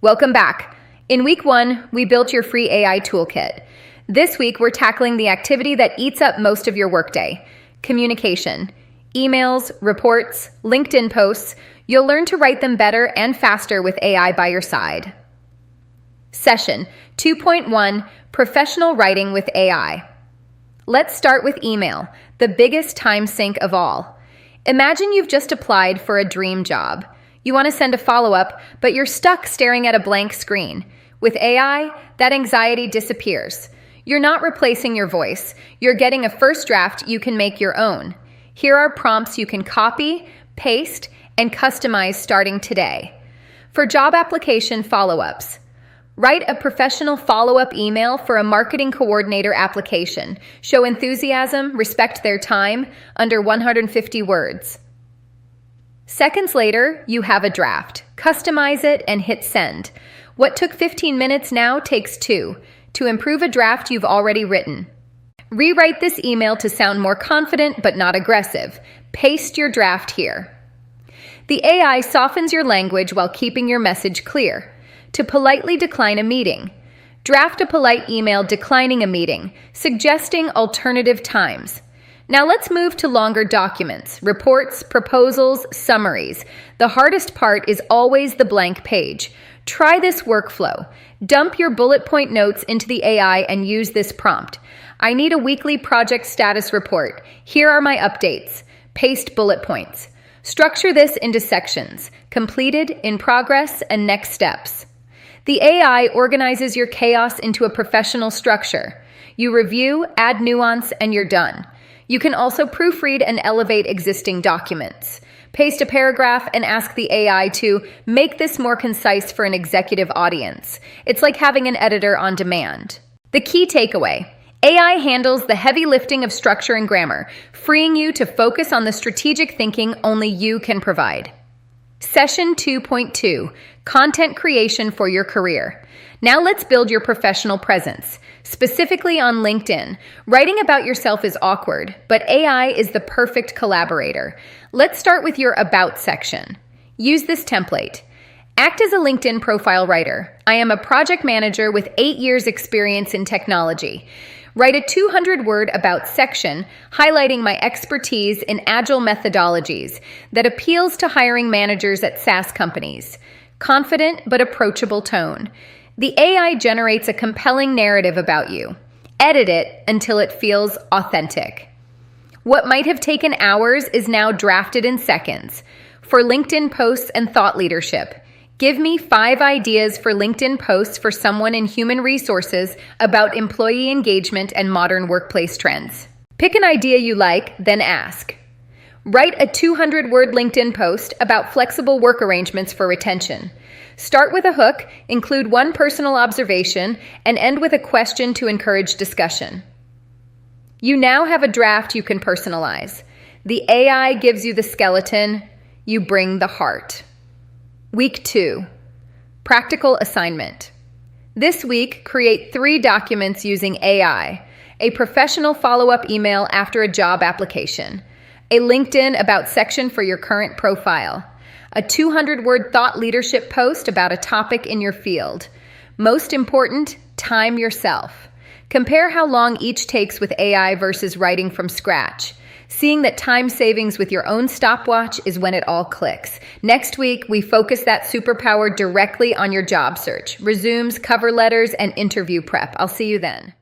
Welcome back. In week 1, we built your free AI toolkit. This week, we're tackling the activity that eats up most of your workday: communication. Emails, reports, LinkedIn posts. You'll learn to write them better and faster with AI by your side. Session 2.1, Professional Writing with AI. Let's start with email, the biggest time sink of all. Imagine you've just applied for a dream job. You want to send a follow-up, but you're stuck staring at a blank screen. With AI, that anxiety disappears. You're not replacing your voice. You're getting a first draft you can make your own. Here are prompts you can copy, paste, and customize starting today. For job application follow-ups, write a professional follow-up email for a marketing coordinator application. Show enthusiasm, respect their time, under 150 words. Seconds later, you have a draft. Customize it and hit send. What took 15 minutes now takes 2 to improve a draft you've already written. Rewrite this email to sound more confident but not aggressive. Paste your draft here. The AI softens your language while keeping your message clear. To politely decline a meeting, draft a polite email declining a meeting, suggesting alternative times. Now let's move to longer documents, reports, proposals, summaries. The hardest part is always the blank page. Try this workflow. Dump your bullet point notes into the AI and use this prompt. I need a weekly project status report. Here are my updates. Paste bullet points. Structure this into sections: completed, in progress, and next steps. The AI organizes your chaos into a professional structure. You review, add nuance, and you're done. You can also proofread and elevate existing documents. Paste a paragraph and ask the AI to make this more concise for an executive audience. It's like having an editor on demand. The key takeaway: AI handles the heavy lifting of structure and grammar, freeing you to focus on the strategic thinking only you can provide. Session 2.2, Content Creation for Your Career. Now let's build your professional presence. Specifically on LinkedIn, writing about yourself is awkward, but AI is the perfect collaborator. Let's start with your About section. Use this template. Act as a LinkedIn profile writer. I am a project manager with 8 years experience in technology. Write a 200-word About section highlighting my expertise in agile methodologies that appeals to hiring managers at SaaS companies. Confident but approachable tone. The AI generates a compelling narrative about you. Edit it until it feels authentic. What might have taken hours is now drafted in seconds. For LinkedIn posts and thought leadership, give me 5 ideas for LinkedIn posts for someone in human resources about employee engagement and modern workplace trends. Pick an idea you like, then ask. Write a 200-word LinkedIn post about flexible work arrangements for retention. Start with a hook, include one personal observation, and end with a question to encourage discussion. You now have a draft you can personalize. The AI gives you the skeleton, you bring the heart. Week 2, Practical Assignment. This week, create 3 documents using AI: a professional follow-up email after a job application, a LinkedIn About section for your current profile, a 200-word thought leadership post about a topic in your field. Most important, time yourself. Compare how long each takes with AI versus writing from scratch. Seeing that time savings with your own stopwatch is when it all clicks. Next week, we focus that superpower directly on your job search, resumes, cover letters, and interview prep. I'll see you then.